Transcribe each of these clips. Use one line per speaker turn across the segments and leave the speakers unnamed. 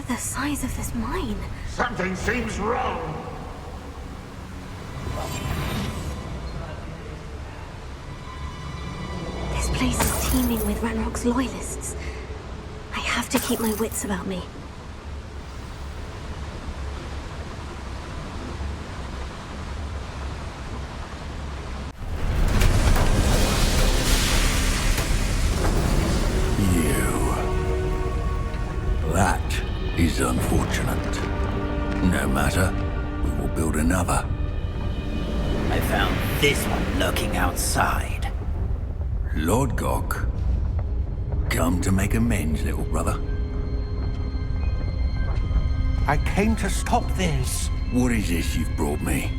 the size of this mine.
Something seems wrong.
This place is teeming with Ranrock's loyalists. I have to keep my wits about me.
That is unfortunate. No matter, we will build another.
I found this one lurking outside.
Lord Gok, come to make amends, little brother.
I came to stop this.
What is this you've brought me?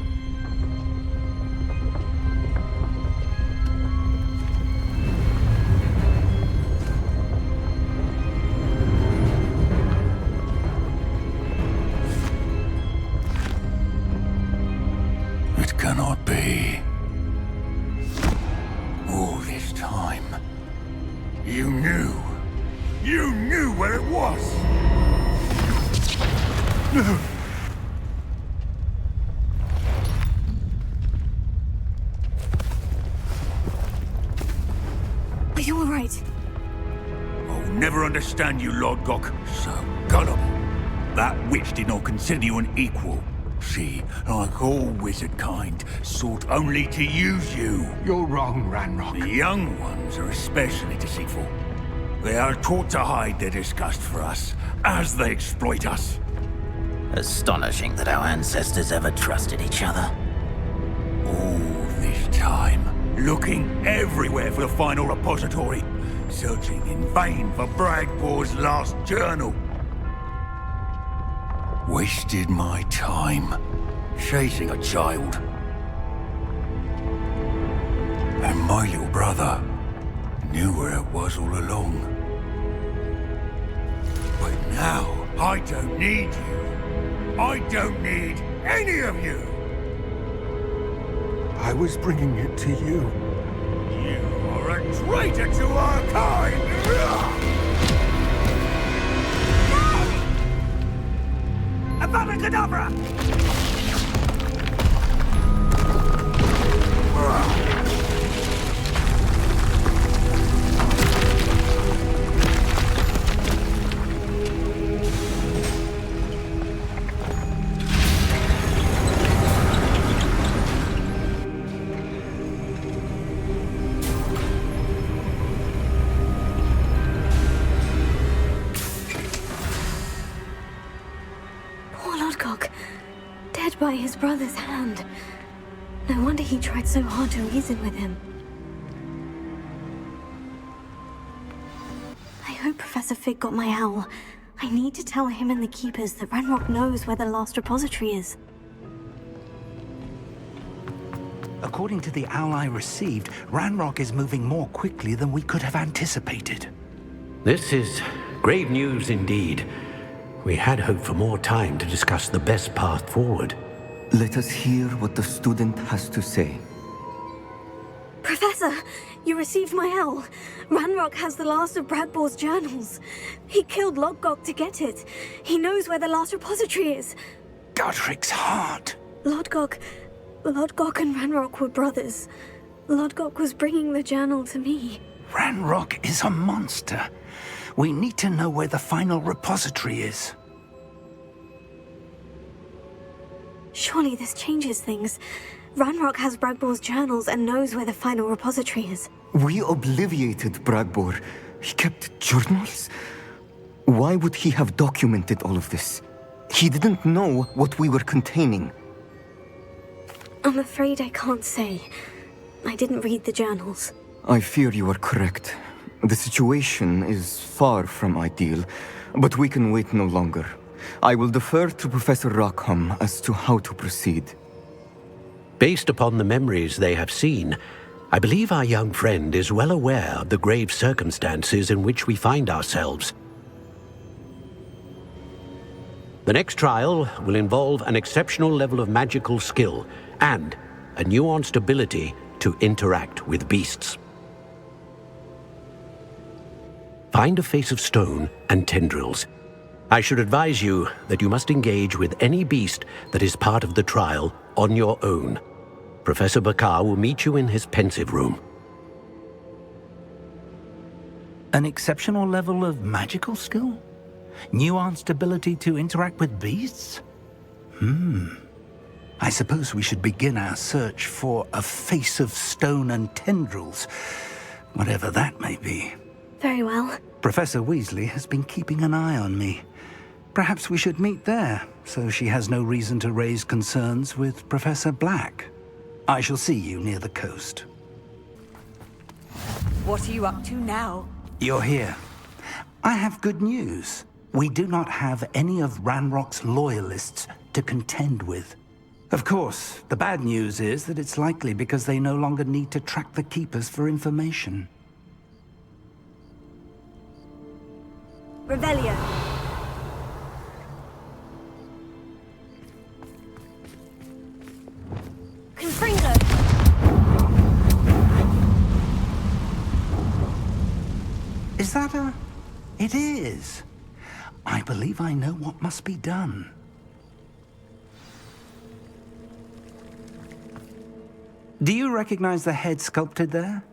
It cannot be. All this time, you knew where it was!
Are you alright?
I'll never understand you, Lord Gok. So gullible. That witch did not consider you an equal. She, like all wizard kind, sought only to use you.
You're wrong, Ranrock.
The young ones are especially deceitful. They are taught to hide their disgust for us, as they exploit us.
Astonishing that our ancestors ever trusted each other.
All this time, looking everywhere for the final repository, searching in vain for Bragbor's last journal. Wasted my time, chasing a child. And my little brother knew where it was all along. But now, I don't need you. I don't need any of you.
I was bringing it to you.
You are a traitor to our kind! Abracadabra!
Dead by his brother's hand. No wonder he tried so hard to reason with him. I hope Professor Fig got my owl. I need to tell him and the Keepers that Ranrock knows where the last repository is.
According to the owl I received, Ranrock is moving more quickly than we could have anticipated.
This is grave news indeed. We had hoped for more time to discuss the best path forward.
Let us hear what the student has to say.
Professor, you received my owl. Ranrock has the last of Bradbor's journals. He killed Lodgok to get it. He knows where the last repository is.
Godric's heart.
Lodgok and Ranrock were brothers. Lodgok was bringing the journal to me.
Ranrock is a monster. We need to know where the final repository is.
Surely this changes things. Ranrock has Bragbor's journals and knows where the final repository is.
We obliviated Bragbor. He kept journals? Why would he have documented all of this? He didn't know what we were containing.
I'm afraid I can't say. I didn't read the journals.
I fear you are correct. The situation is far from ideal, but we can wait no longer. I will defer to Professor Rockham as to how to proceed.
Based upon the memories they have seen, I believe our young friend is well aware of the grave circumstances in which we find ourselves. The next trial will involve an exceptional level of magical skill and a nuanced ability to interact with beasts. Find a face of stone and tendrils. I should advise you that you must engage with any beast that is part of the trial on your own. Professor Bakar will meet you in his pensive room.
An exceptional level of magical skill? Nuanced ability to interact with beasts? I suppose we should begin our search for a face of stone and tendrils, whatever that may be.
Very well.
Professor Weasley has been keeping an eye on me. Perhaps we should meet there, so she has no reason to raise concerns with Professor Black. I shall see you near the coast.
What are you up to now?
You're here. I have good news. We do not have any of Ranrock's loyalists to contend with. Of course, the bad news is that it's likely because they no longer need to track the Keepers for information.
Revelio. Confringo.
Is that a... It is. I believe I know what must be done. Do you recognize the head sculpted there?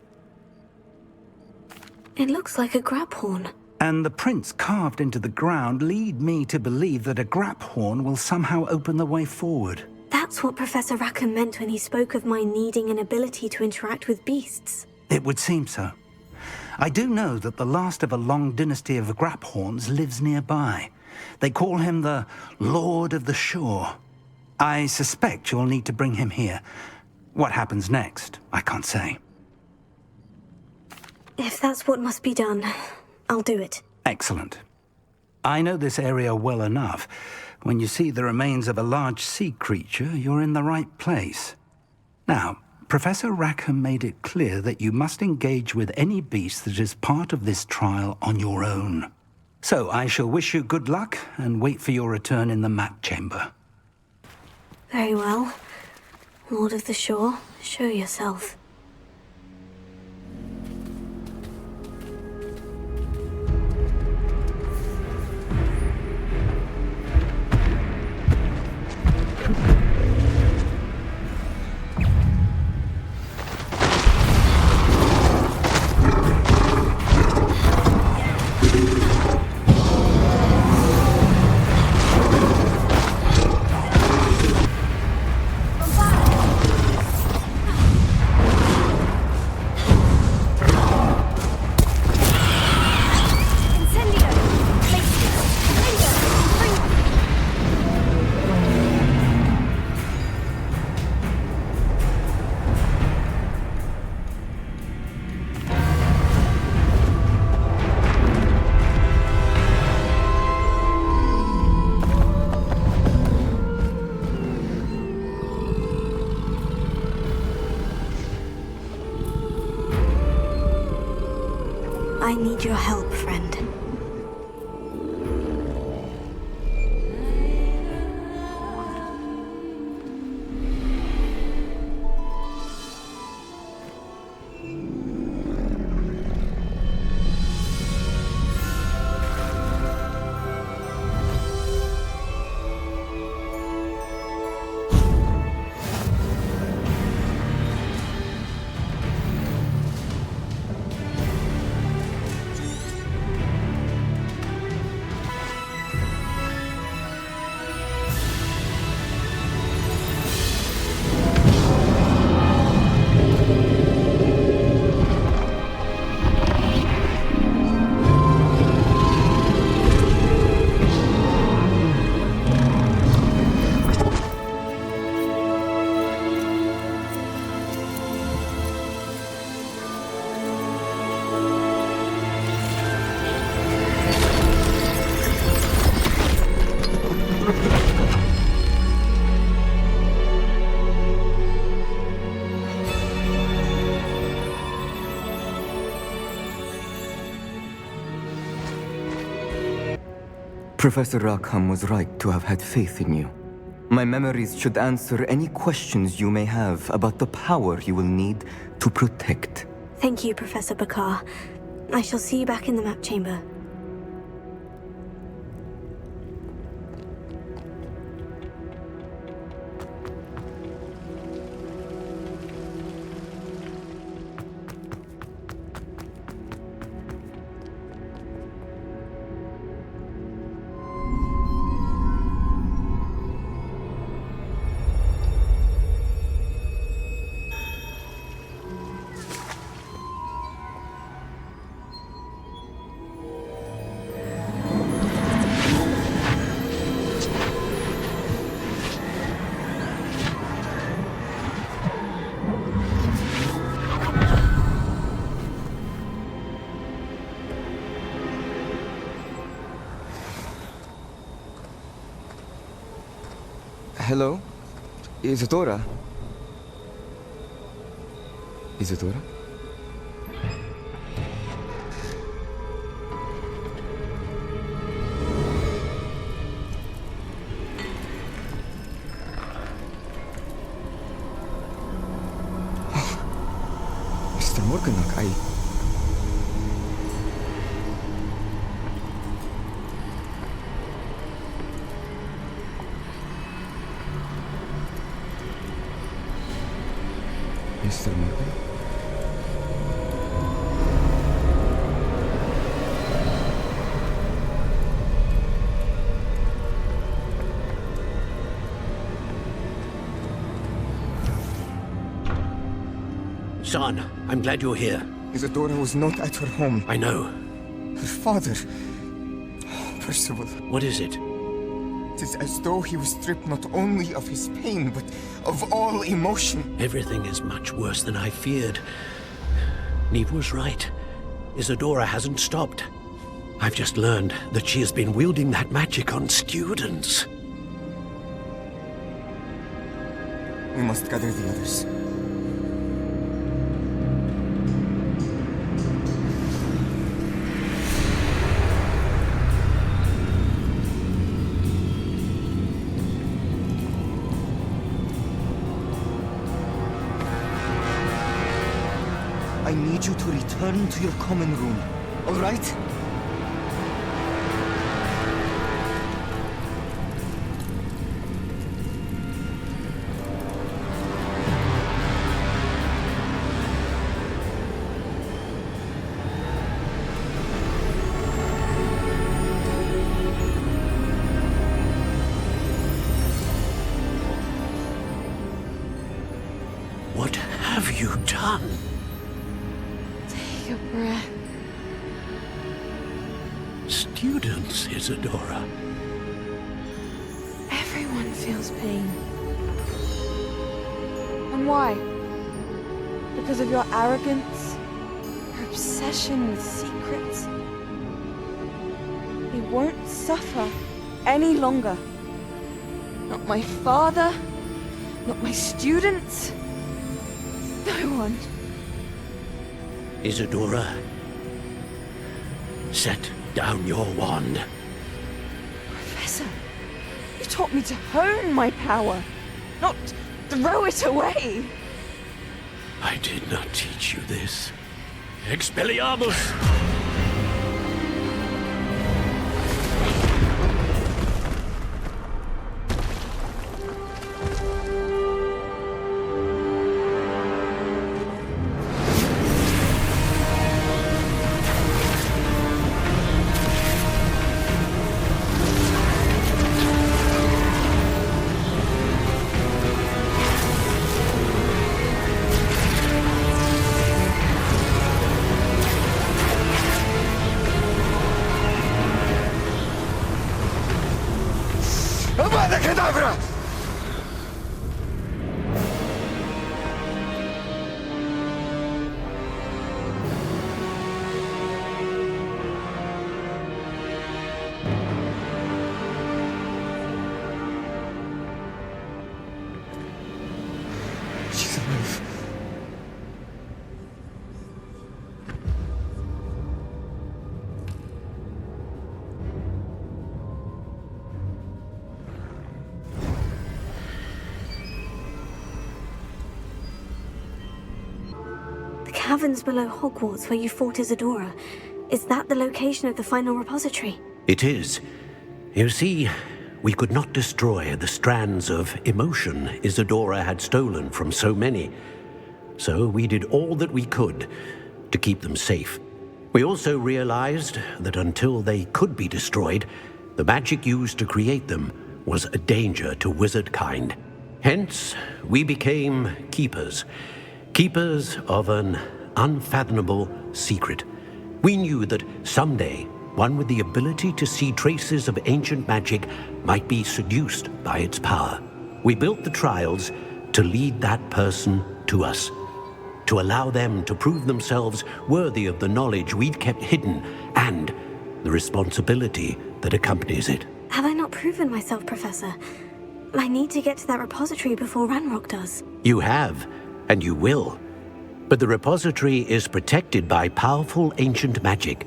It looks like a grab horn.
And the prints carved into the ground lead me to believe that a grab horn will somehow open the way forward.
That's what Professor Rackham meant when he spoke of my needing an ability to interact with beasts.
It would seem so. I do know that the last of a long dynasty of Graphorns lives nearby. They call him the Lord of the Shore. I suspect you'll need to bring him here. What happens next, I can't say.
If that's what must be done, I'll do it.
Excellent. I know this area well enough. When you see the remains of a large sea creature, you're in the right place. Now, Professor Rackham made it clear that you must engage with any beast that is part of this trial on your own. So I shall wish you good luck and wait for your return in the map chamber.
Very well. Lord of the Shore, show yourself. I need your help, friend.
Professor Rackham was right to have had faith in you. My memories should answer any questions you may have about the power you will need to protect.
Thank you, Professor Bakar. I shall see you back in the map chamber.
Hello? Isadora? Isadora? Mr. Morganach, Mr. Morgan?
Son, I'm glad you're here.
Isadora was not at her home.
I know.
Her father... Percival.
What is it?
It is as though he was stripped not only of his pain, but of all emotion.
Everything is much worse than I feared. Neve was right. Isadora hasn't stopped. I've just learned that she has been wielding that magic on students.
We must gather the others. I need you to return to your common room, all right?
What have you done?
Take a breath.
Students, Isadora.
Everyone feels pain. And why? Because of your arrogance? Your obsession with secrets? He won't suffer any longer. Not my father, not my students, no one.
Isadora, set down your wand.
Professor, you taught me to hone my power, not throw it away.
I did not teach you this. Expelliarmus!
Avada Kedavra! She's alive.
Caverns below Hogwarts where you fought Isadora. Is that the location of the final repository?
It is. You see, we could not destroy the strands of emotion Isadora had stolen from so many. So we did all that we could to keep them safe. We also realized that until they could be destroyed, the magic used to create them was a danger to wizard kind. Hence, we became keepers. Keepers of an unfathomable secret. We knew that someday, one with the ability to see traces of ancient magic might be seduced by its power. We built the trials to lead that person to us, to allow them to prove themselves worthy of the knowledge we'd kept hidden and the responsibility that accompanies it.
Have I not proven myself, Professor? I need to get to that repository before Ranrock does.
You have, and you will. But the repository is protected by powerful ancient magic.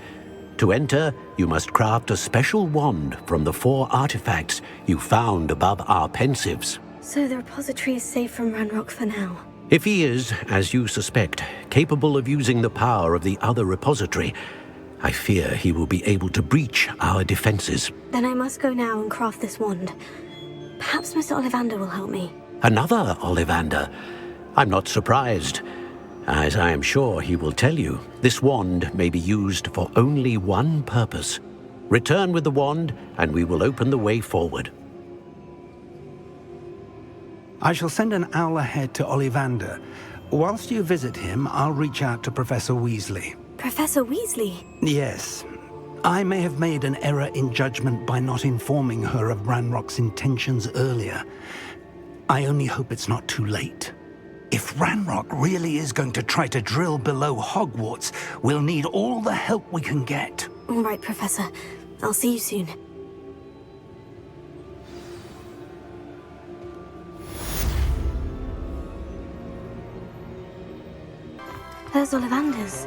To enter, you must craft a special wand from the 4 artifacts you found above our pensives.
So the repository is safe from Ranrock for now.
If he is, as you suspect, capable of using the power of the other repository, I fear he will be able to breach our defenses.
Then I must go now and craft this wand. Perhaps Mr. Ollivander will help me.
Another Ollivander? I'm not surprised. As I am sure he will tell you, this wand may be used for only one purpose. Return with the wand, and we will open the way forward.
I shall send an owl ahead to Ollivander. Whilst you visit him, I'll reach out to Professor Weasley.
Professor Weasley?
Yes. I may have made an error in judgment by not informing her of Ranrock's intentions earlier. I only hope it's not too late. If Ranrock really is going to try to drill below Hogwarts, we'll need all the help we can get.
All right, Professor. I'll see you soon. There's Ollivander's.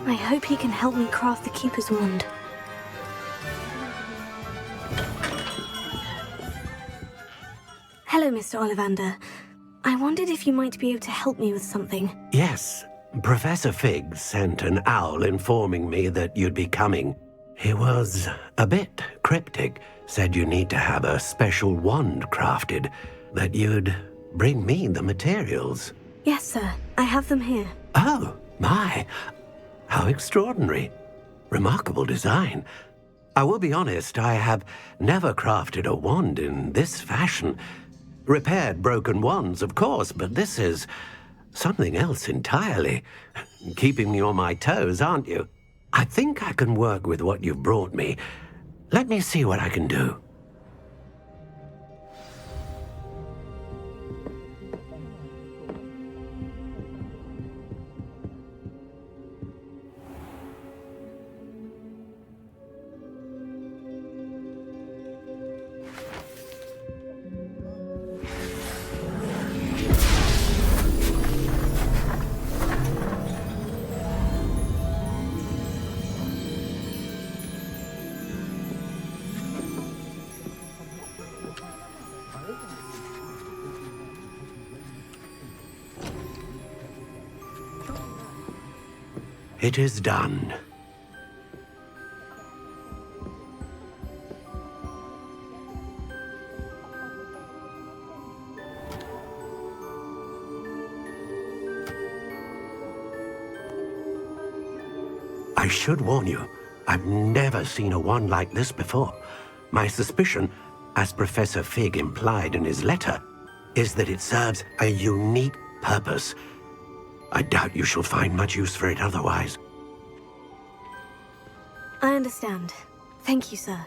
I hope he can help me craft the Keeper's Wand. Hello, Mr. Ollivander. I wondered if you might be able to help me with something.
Yes, Professor Fig sent an owl informing me that you'd be coming. He was a bit cryptic, said you need to have a special wand crafted, that you'd bring me the materials.
Yes, sir. I have them here.
Oh, my. How extraordinary. Remarkable design. I will be honest, I have never crafted a wand in this fashion. Repaired broken wands, of course, but this is something else entirely. Keeping me on my toes, aren't you? I think I can work with what you've brought me. Let me see what I can do. It is done. I should warn you, I've never seen a wand like this before. My suspicion, as Professor Fig implied in his letter, is that it serves a unique purpose. I doubt you shall find much use for it otherwise.
I understand. Thank you, sir.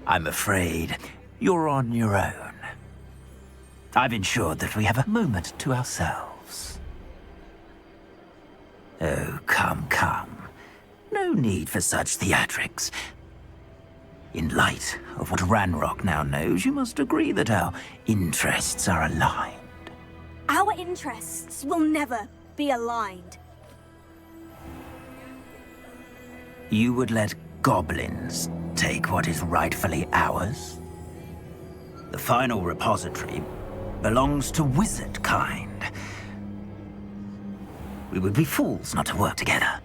I'm afraid you're on your own. I've ensured that we have a moment to ourselves. Oh, come, come. No need for such theatrics. In light of what Ranrock now knows, you must agree that our interests are aligned.
Our interests will never be aligned.
You would let goblins take what is rightfully ours? The final repository belongs to wizard kind. We would be fools not to work together.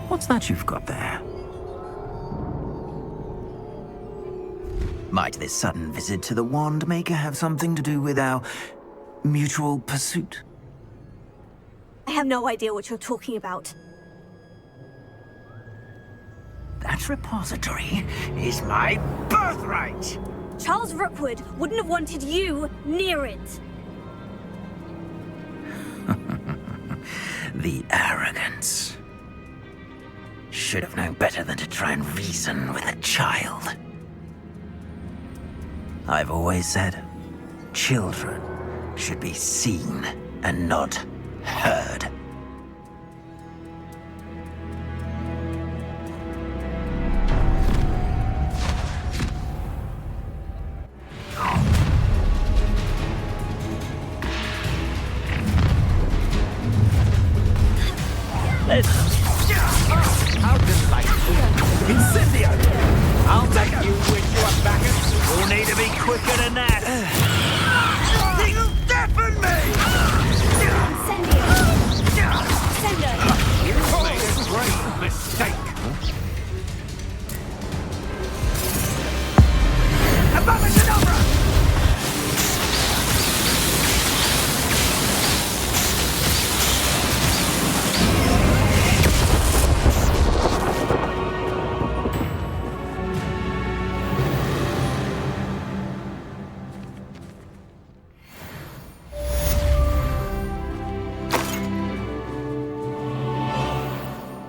What's that you've got there? Might this sudden visit to the Wand Maker have something to do with our mutual pursuit?
I have no idea what you're talking about.
That repository is my birthright!
Charles Rookwood wouldn't have wanted you near it.
The arrogance. Should have known better than to try and reason with a child. I've always said, children should be seen and not heard.
How delightful. Incendio! I'll make you wish you were back at... You'll need to be quicker than that. You deafen me!
Incendio!
You made a great mistake. Abominable!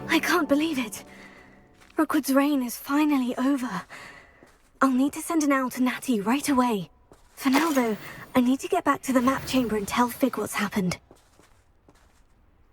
I can't believe it. Rookwood's reign is finally over. I'll need to send an owl to Natty right away. For now, though, I need to get back to the map chamber and tell Fig what's happened.